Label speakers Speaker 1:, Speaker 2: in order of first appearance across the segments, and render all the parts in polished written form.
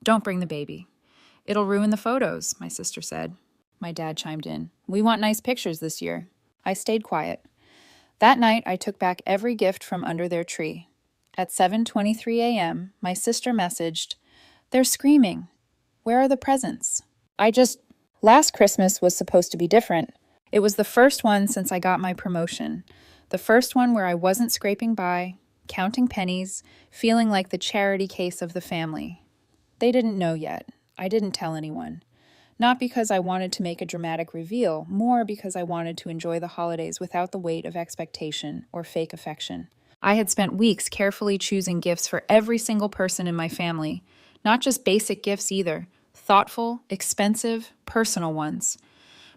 Speaker 1: Don't bring the baby. It'll ruin the photos, my sister said. My dad chimed in. We want nice pictures this year. I stayed quiet. That night, I took back every gift from under their tree. At 7:23 a.m., my sister messaged, "They're screaming. Where are the presents?" Last Christmas was supposed to be different. It was the first one since I got my promotion. The first one where I wasn't scraping by, counting pennies, feeling like the charity case of the family. They didn't know yet. I didn't tell anyone. Not because I wanted to make a dramatic reveal, more because I wanted to enjoy the holidays without the weight of expectation or fake affection. I had spent weeks carefully choosing gifts for every single person in my family. Not just basic gifts either. Thoughtful, expensive, personal ones.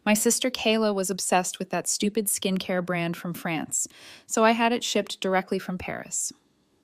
Speaker 1: My sister Kayla was obsessed with that stupid skincare brand from France, so I had it shipped directly from Paris.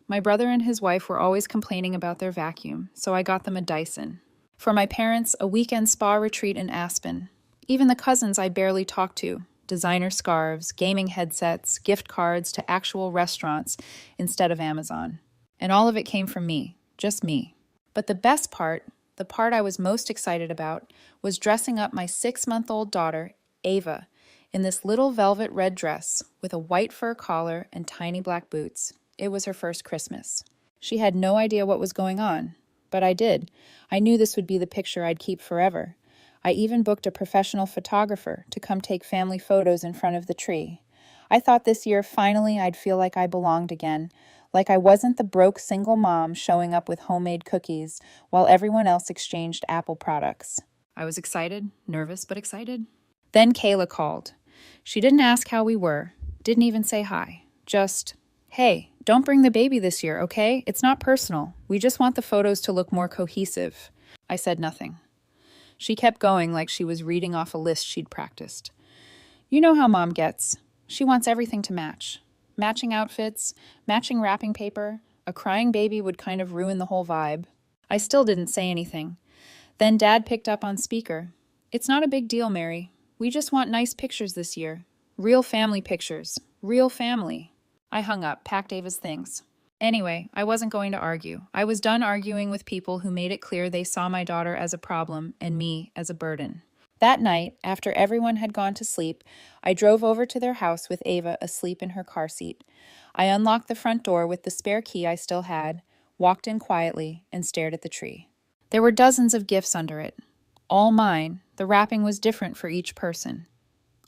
Speaker 1: My brother and his wife were always complaining about their vacuum, so I got them a Dyson. For my parents, a weekend spa retreat in Aspen. Even the cousins I barely talked to, designer scarves, gaming headsets, gift cards to actual restaurants instead of Amazon. And all of it came from me, just me. But the best part, the part I was most excited about, was dressing up my 6-month-old daughter, Ava, in this little velvet red dress with a white fur collar and tiny black boots. It was her first Christmas. She had no idea what was going on, but I did. I knew this would be the picture I'd keep forever. I even booked a professional photographer to come take family photos in front of the tree. I thought this year finally I'd feel like I belonged again, like I wasn't the broke single mom showing up with homemade cookies while everyone else exchanged Apple products. I was excited, nervous but excited. Then Kayla called. She didn't ask how we were, didn't even say hi, just, "Hey, don't bring the baby this year, okay? It's not personal. We just want the photos to look more cohesive." I said nothing. She kept going like she was reading off a list she'd practiced. You know how mom gets. She wants everything to match. Matching outfits, matching wrapping paper. A crying baby would kind of ruin the whole vibe. I still didn't say anything. Then Dad picked up on speaker. "It's not a big deal, Mary. We just want nice pictures this year. Real family pictures. Real family." I hung up, packed Ava's things. Anyway, I wasn't going to argue. I was done arguing with people who made it clear they saw my daughter as a problem and me as a burden. That night, after everyone had gone to sleep, I drove over to their house with Ava asleep in her car seat. I unlocked the front door with the spare key I still had, walked in quietly, and stared at the tree. There were dozens of gifts under it. All mine. The wrapping was different for each person.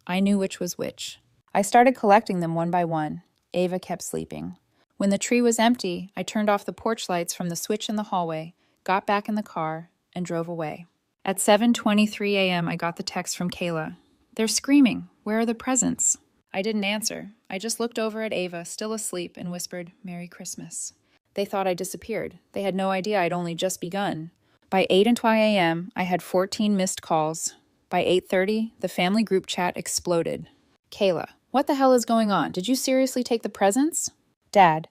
Speaker 1: I knew which was which. I started collecting them one by one. Ava kept sleeping. When the tree was empty, I turned off the porch lights from the switch in the hallway, got back in the car, and drove away. At 7:23 a.m., I got the text from Kayla. "They're screaming. Where are the presents?" I didn't answer. I just looked over at Ava, still asleep, and whispered, "Merry Christmas." They thought I disappeared. They had no idea I'd only just begun. By 8:20 a.m., I had 14 missed calls. By 8:30, the family group chat exploded. "Kayla, what the hell is going on? Did you seriously take the presents?" "Dad,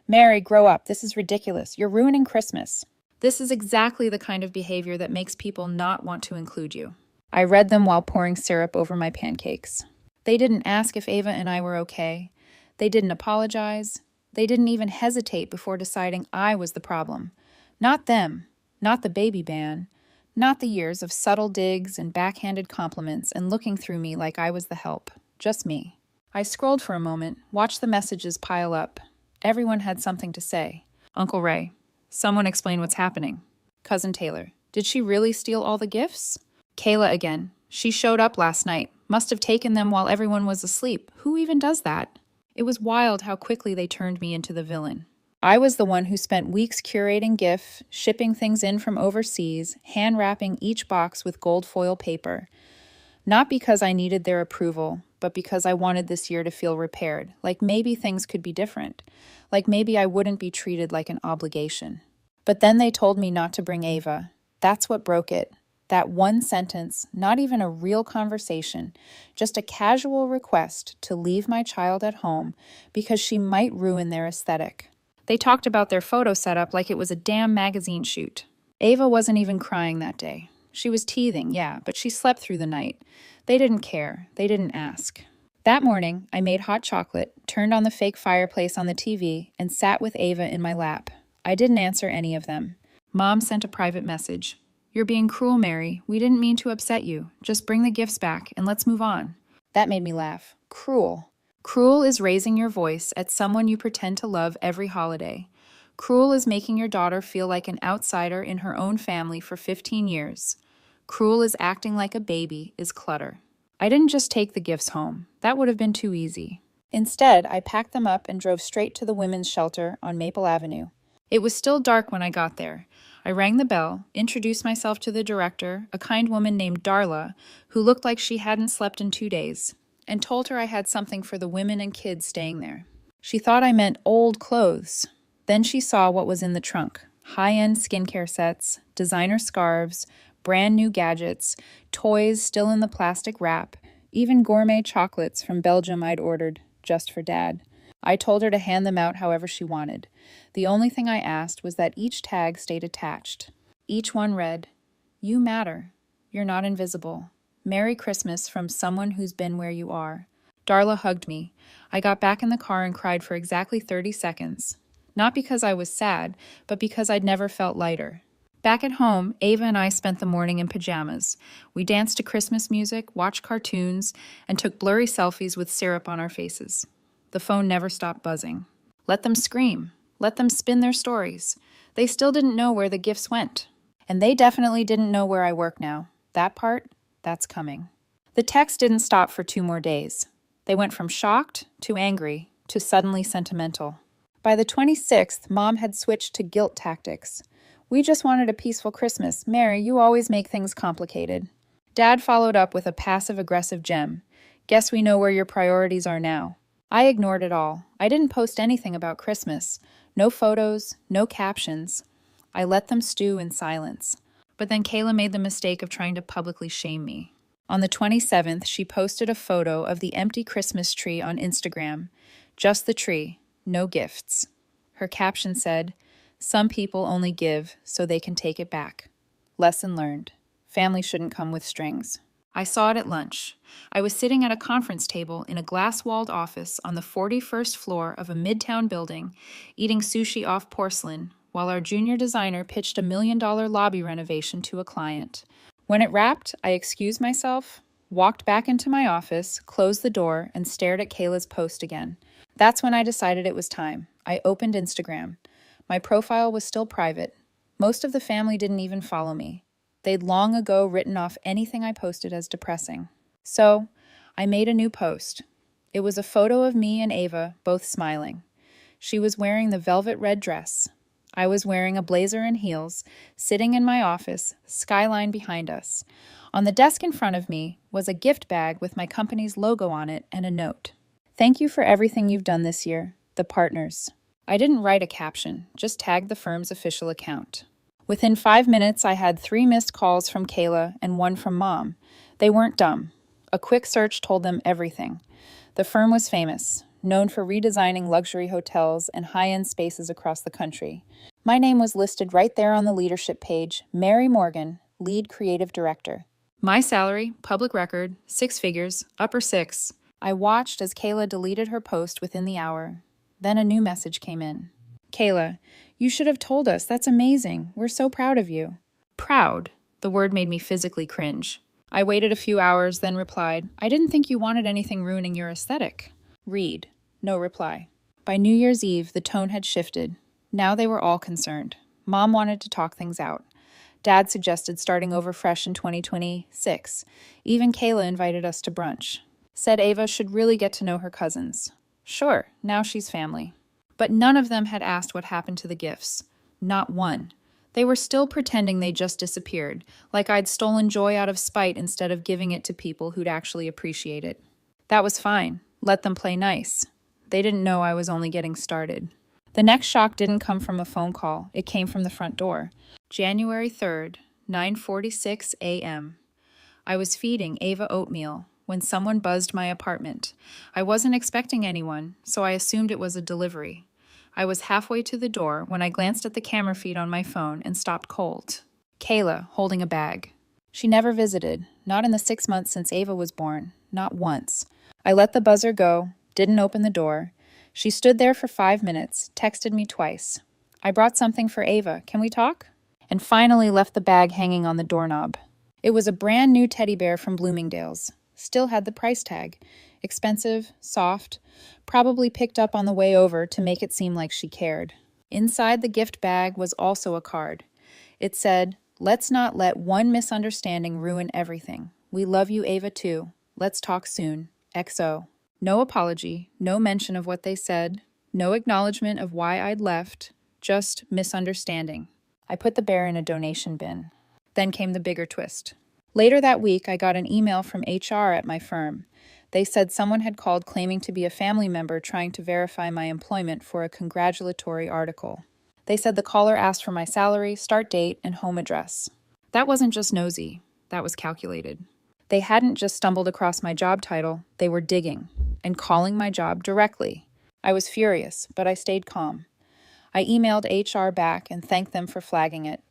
Speaker 1: Mary, grow up. This is ridiculous. You're ruining Christmas." This is exactly the kind of behavior that makes people not want to include you. I read them while pouring syrup over my pancakes. They didn't ask if Ava and I were okay. They didn't apologize. They didn't even hesitate before deciding I was the problem. Not them. Not the baby ban. Not the years of subtle digs and backhanded compliments and looking through me like I was the help. Just me. I scrolled for a moment, watched the messages pile up. Everyone had something to say. Uncle Ray, someone explain what's happening. Cousin Taylor, did she really steal all the gifts? Kayla again, she showed up last night. Must have taken them while everyone was asleep. Who even does that? It was wild how quickly they turned me into the villain. I was the one who spent weeks curating gifts, shipping things in from overseas, hand wrapping each box with gold foil paper. Not because I needed their approval, but because I wanted this year to feel repaired, like maybe things could be different, like maybe I wouldn't be treated like an obligation. But then they told me not to bring Ava. That's what broke it. That one sentence, not even a real conversation, just a casual request to leave my child at home because she might ruin their aesthetic. They talked about their photo setup like it was a damn magazine shoot. Ava wasn't even crying that day. She was teething, yeah, but she slept through the night. They didn't care. They didn't ask. That morning, I made hot chocolate, turned on the fake fireplace on the TV, and sat with Ava in my lap. I didn't answer any of them. Mom sent a private message. You're being cruel, Mary. We didn't mean to upset you. Just bring the gifts back and let's move on. That made me laugh. Cruel. Cruel is raising your voice at someone you pretend to love every holiday. Cruel is making your daughter feel like an outsider in her own family for 15 years. Cruel is acting like a baby is clutter. I didn't just take the gifts home. That would have been too easy. Instead, I packed them up and drove straight to the women's shelter on Maple Avenue. It was still dark when I got there. I rang the bell, introduced myself to the director, a kind woman named Darla, who looked like she hadn't slept in 2 days, and told her I had something for the women and kids staying there. She thought I meant old clothes. Then she saw what was in the trunk: high-end skincare sets, designer scarves, brand new gadgets, toys still in the plastic wrap, even gourmet chocolates from Belgium I'd ordered just for Dad. I told her to hand them out however she wanted. The only thing I asked was that each tag stayed attached. Each one read, "You matter. You're not invisible. Merry Christmas from someone who's been where you are." Darla hugged me. I got back in the car and cried for exactly 30 seconds. Not because I was sad, but because I'd never felt lighter. Back at home, Ava and I spent the morning in pajamas. We danced to Christmas music, watched cartoons, and took blurry selfies with syrup on our faces. The phone never stopped buzzing. Let them scream. Let them spin their stories. They still didn't know where the gifts went. And they definitely didn't know where I work now. That part, that's coming. The texts didn't stop for 2 more days. They went from shocked to angry to suddenly sentimental. By the 26th, Mom had switched to guilt tactics. "We just wanted a peaceful Christmas. Mary, you always make things complicated." Dad followed up with a passive-aggressive gem. "Guess we know where your priorities are now." I ignored it all. I didn't post anything about Christmas. No photos, no captions. I let them stew in silence. But then Kayla made the mistake of trying to publicly shame me. On the 27th, she posted a photo of the empty Christmas tree on Instagram. Just the tree, no gifts. Her caption said, "Some people only give so they can take it back. Lesson learned. Family shouldn't come with strings." I saw it at lunch. I was sitting at a conference table in a glass-walled office on the 41st floor of a midtown building, eating sushi off porcelain, while our junior designer pitched a $1 million lobby renovation to a client. When it wrapped, I excused myself, walked back into my office, closed the door, and stared at Kayla's post again. That's when I decided it was time. I opened Instagram. My profile was still private. Most of the family didn't even follow me. They'd long ago written off anything I posted as depressing. So, I made a new post. It was a photo of me and Ava, both smiling. She was wearing the velvet red dress. I was wearing a blazer and heels, sitting in my office, skyline behind us. On the desk in front of me was a gift bag with my company's logo on it and a note. "Thank you for everything you've done this year. The partners." I didn't write a caption, just tagged the firm's official account. Within 5 minutes, I had 3 missed calls from Kayla and 1 from Mom. They weren't dumb. A quick search told them everything. The firm was famous, known for redesigning luxury hotels and high-end spaces across the country. My name was listed right there on the leadership page, Mary Morgan, lead creative director. My salary, public record, 6 figures, upper 6. I watched as Kayla deleted her post within the hour. Then a new message came in. "Kayla, you should have told us. That's amazing. We're so proud of you." Proud. The word made me physically cringe. I waited a few hours, then replied, "I didn't think you wanted anything ruining your aesthetic." Read. No reply. By New Year's Eve, the tone had shifted. Now they were all concerned. Mom wanted to talk things out. Dad suggested starting over fresh in 2026. Even Kayla invited us to brunch. Said Ava should really get to know her cousins. Sure, now she's family. But none of them had asked what happened to the gifts. Not one. They were still pretending they just disappeared, like I'd stolen joy out of spite instead of giving it to people who'd actually appreciate it. That was fine. Let them play nice. They didn't know I was only getting started. The next shock didn't come from a phone call. It came from the front door. January 3rd, 9:46 a.m. I was feeding Ava oatmeal when someone buzzed my apartment. I wasn't expecting anyone, so I assumed it was a delivery. I was halfway to the door when I glanced at the camera feed on my phone and stopped cold. Kayla, holding a bag. She never visited, not in the 6 months since Ava was born, not once. I let the buzzer go, didn't open the door. She stood there for 5 minutes, texted me twice. "I brought something for Ava. Can we talk?" and finally left the bag hanging on the doorknob. It was a brand new teddy bear from Bloomingdale's. Still had the price tag. Expensive, soft, probably picked up on the way over to make it seem like she cared. Inside the gift bag was also a card. It said, "Let's not let one misunderstanding ruin everything. We love you, Ava, too. Let's talk soon. XO." No apology, no mention of what they said, no acknowledgement of why I'd left, just misunderstanding. I put the bear in a donation bin. Then came the bigger twist. Later that week, I got an email from HR at my firm. They said someone had called claiming to be a family member trying to verify my employment for a congratulatory article. They said the caller asked for my salary, start date, and home address. That wasn't just nosy, that was calculated. They hadn't just stumbled across my job title, they were digging and calling my job directly. I was furious, but I stayed calm. I emailed HR back and thanked them for flagging it,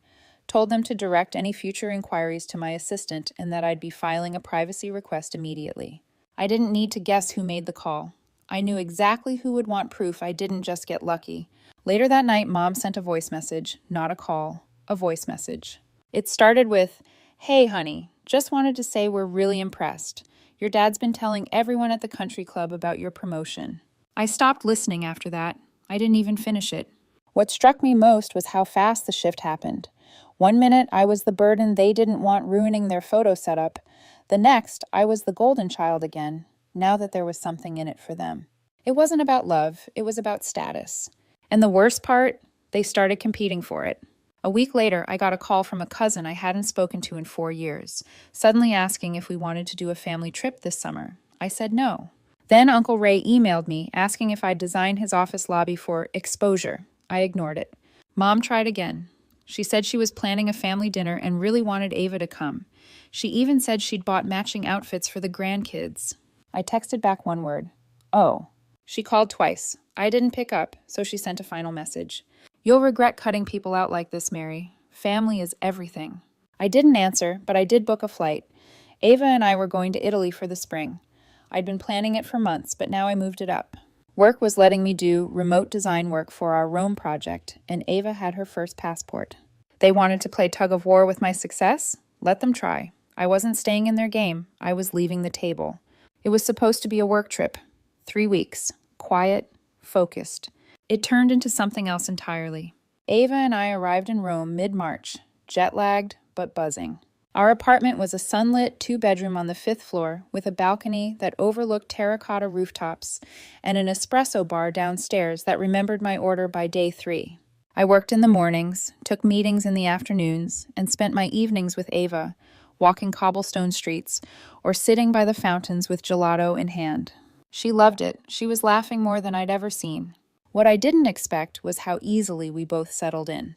Speaker 1: told them to direct any future inquiries to my assistant and that I'd be filing a privacy request immediately. I didn't need to guess who made the call. I knew exactly who would want proof I didn't just get lucky. Later that night, Mom sent a voice message, not a call, a voice message. It started with, "Hey, honey, just wanted to say we're really impressed. Your dad's been telling everyone at the country club about your promotion." I stopped listening after that. I didn't even finish it. What struck me most was how fast the shift happened. One minute, I was the burden they didn't want ruining their photo setup. The next, I was the golden child again, now that there was something in it for them. It wasn't about love, it was about status. And the worst part, they started competing for it. A week later, I got a call from a cousin I hadn't spoken to in 4 years, suddenly asking if we wanted to do a family trip this summer. I said no. Then Uncle Ray emailed me, asking if I'd design his office lobby for exposure. I ignored it. Mom tried again. She said she was planning a family dinner and really wanted Ava to come. She even said she'd bought matching outfits for the grandkids. I texted back one word, "Oh." She called twice. I didn't pick up, so she sent a final message. "You'll regret cutting people out like this, Mary. Family is everything." I didn't answer, but I did book a flight. Ava and I were going to Italy for the spring. I'd been planning it for months, but now I moved it up. Work was letting me do remote design work for our Rome project, and Ava had her first passport. They wanted to play tug of war with my success? Let them try. I wasn't staying in their game. I was leaving the table. It was supposed to be a work trip. 3 weeks. Quiet, focused. It turned into something else entirely. Ava and I arrived in Rome mid-March, jet-lagged but buzzing. Our apartment was a sunlit 2-bedroom on the 5th floor with a balcony that overlooked terracotta rooftops and an espresso bar downstairs that remembered my order by day 3. I worked in the mornings, took meetings in the afternoons, and spent my evenings with Ava, walking cobblestone streets or sitting by the fountains with gelato in hand. She loved it. She was laughing more than I'd ever seen. What I didn't expect was how easily we both settled in.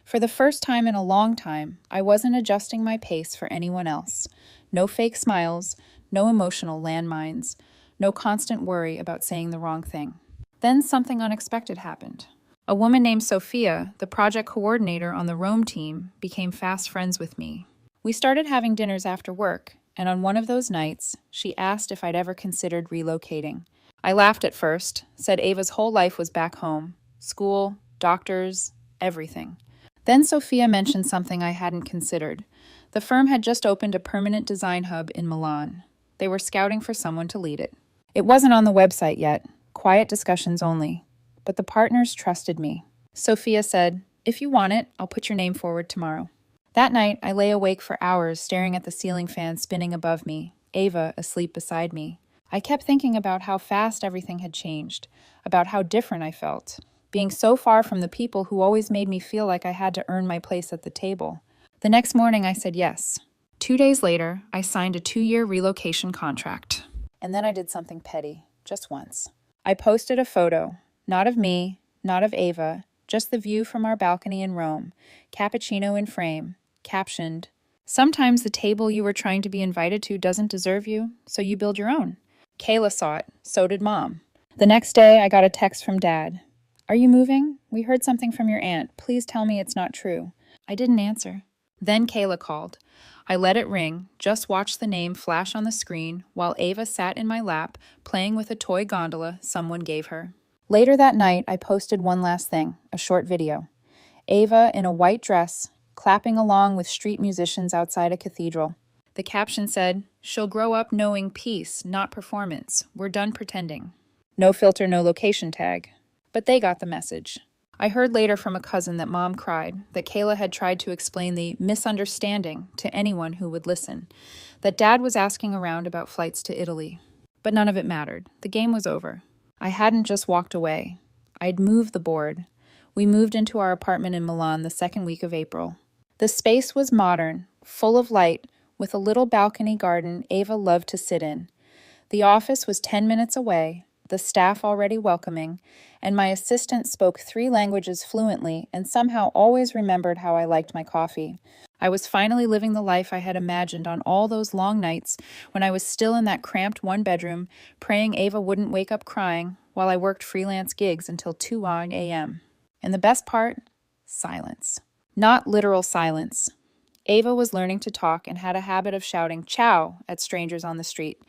Speaker 1: For the first time in a long time, I wasn't adjusting my pace for anyone else. No fake smiles, no emotional landmines, no constant worry about saying the wrong thing. Then something unexpected happened. A woman named Sophia, the project coordinator on the Rome team, became fast friends with me. We started having dinners after work, and on one of those nights, she asked if I'd ever considered relocating. I laughed at first, said Ava's whole life was back home. School, doctors, everything. Then Sophia mentioned something I hadn't considered. The firm had just opened a permanent design hub in Milan. They were scouting for someone to lead it. It wasn't on the website yet, quiet discussions only. But the partners trusted me. Sophia said, "If you want it, I'll put your name forward tomorrow." That night, I lay awake for hours staring at the ceiling fan spinning above me, Ava asleep beside me. I kept thinking about how fast everything had changed, about how different I felt, being so far from the people who always made me feel like I had to earn my place at the table. The next morning, I said yes. 2 days later, I signed a 2-year relocation contract. And then I did something petty, just once. I posted a photo, not of me, not of Ava, just the view from our balcony in Rome, cappuccino in frame, captioned, "Sometimes the table you were trying to be invited to doesn't deserve you, so you build your own." Kayla saw it, so did Mom. The next day, I got a text from Dad. "Are you moving? We heard something from your aunt. Please tell me it's not true." I didn't answer. Then Kayla called. I let it ring, just watched the name flash on the screen while Ava sat in my lap, playing with a toy gondola someone gave her. Later that night, I posted one last thing, a short video. Ava in a white dress, clapping along with street musicians outside a cathedral. The caption said, "She'll grow up knowing peace, not performance. We're done pretending." No filter, no location tag. But they got the message. I heard later from a cousin that Mom cried, that Kayla had tried to explain the misunderstanding to anyone who would listen, that Dad was asking around about flights to Italy. But none of it mattered. The game was over. I hadn't just walked away. I'd moved the board. We moved into our apartment in Milan the second week of April. The space was modern, full of light, with a little balcony garden Ava loved to sit in. The office was 10 minutes away, the staff already welcoming, and my assistant spoke 3 languages fluently and somehow always remembered how I liked my coffee. I was finally living the life I had imagined on all those long nights when I was still in that cramped one-bedroom, praying Ava wouldn't wake up crying while I worked freelance gigs until 2 a.m. And the best part? Silence. Not literal silence. Ava was learning to talk and had a habit of shouting "ciao" at strangers on the street,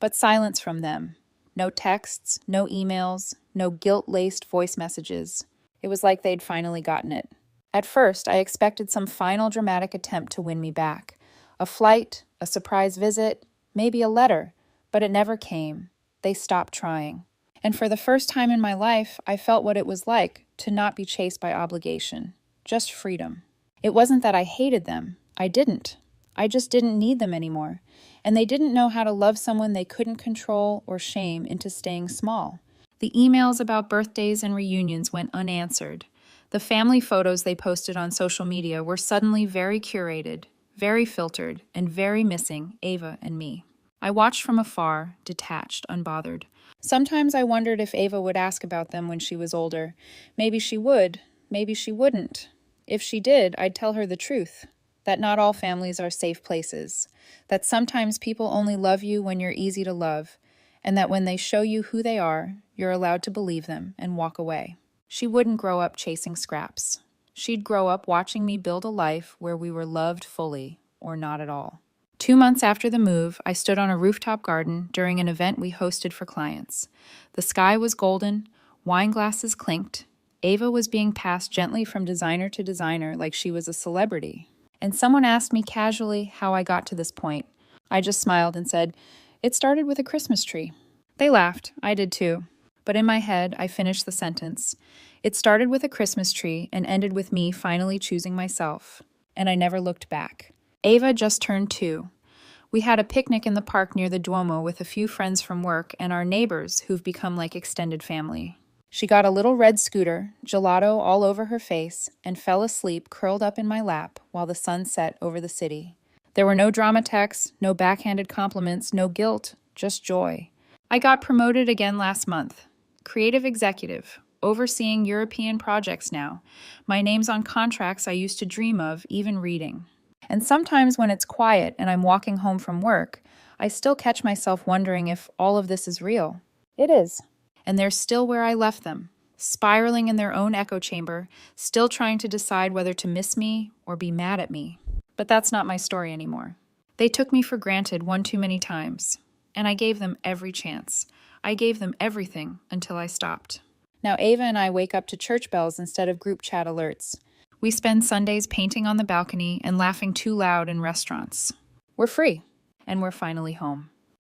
Speaker 1: but silence from them. No texts, no emails, no guilt-laced voice messages. It was like they'd finally gotten it. At first, I expected some final dramatic attempt to win me back. A flight, a surprise visit, maybe a letter, but it never came. They stopped trying. And for the first time in my life, I felt what it was like to not be chased by obligation. Just freedom. It wasn't that I hated them. I didn't. I just didn't need them anymore. And they didn't know how to love someone they couldn't control or shame into staying small. The emails about birthdays and reunions went unanswered. The family photos they posted on social media were suddenly very curated, very filtered, and very missing Ava and me. I watched from afar, detached, unbothered. Sometimes I wondered if Ava would ask about them when she was older. Maybe she would, maybe she wouldn't. If she did, I'd tell her the truth. That not all families are safe places. That sometimes people only love you when you're easy to love. And that when they show you who they are, you're allowed to believe them and walk away. She wouldn't grow up chasing scraps. She'd grow up watching me build a life where we were loved fully, or not at all. 2 months after the move, I stood on a rooftop garden during an event we hosted for clients. The sky was golden, wine glasses clinked. Ava was being passed gently from designer to designer like she was a celebrity. And someone asked me casually how I got to this point. I just smiled and said, "It started with a Christmas tree." They laughed. I did too. But in my head, I finished the sentence. It started with a Christmas tree and ended with me finally choosing myself. And I never looked back. Ava just turned 2. We had a picnic in the park near the Duomo with a few friends from work and our neighbors who've become like extended family. She got a little red scooter, gelato all over her face, and fell asleep curled up in my lap while the sun set over the city. There were no drama texts, no backhanded compliments, no guilt, just joy. I got promoted again last month. Creative executive, overseeing European projects now. My name's on contracts I used to dream of, even reading. And sometimes when it's quiet and I'm walking home from work, I still catch myself wondering if all of this is real. It is. And they're still where I left them, spiraling in their own echo chamber, still trying to decide whether to miss me or be mad at me. But that's not my story anymore. They took me for granted one too many times, and I gave them every chance. I gave them everything until I stopped. Now Ava and I wake up to church bells instead of group chat alerts. We spend Sundays painting on the balcony and laughing too loud in restaurants. We're free, and we're finally home.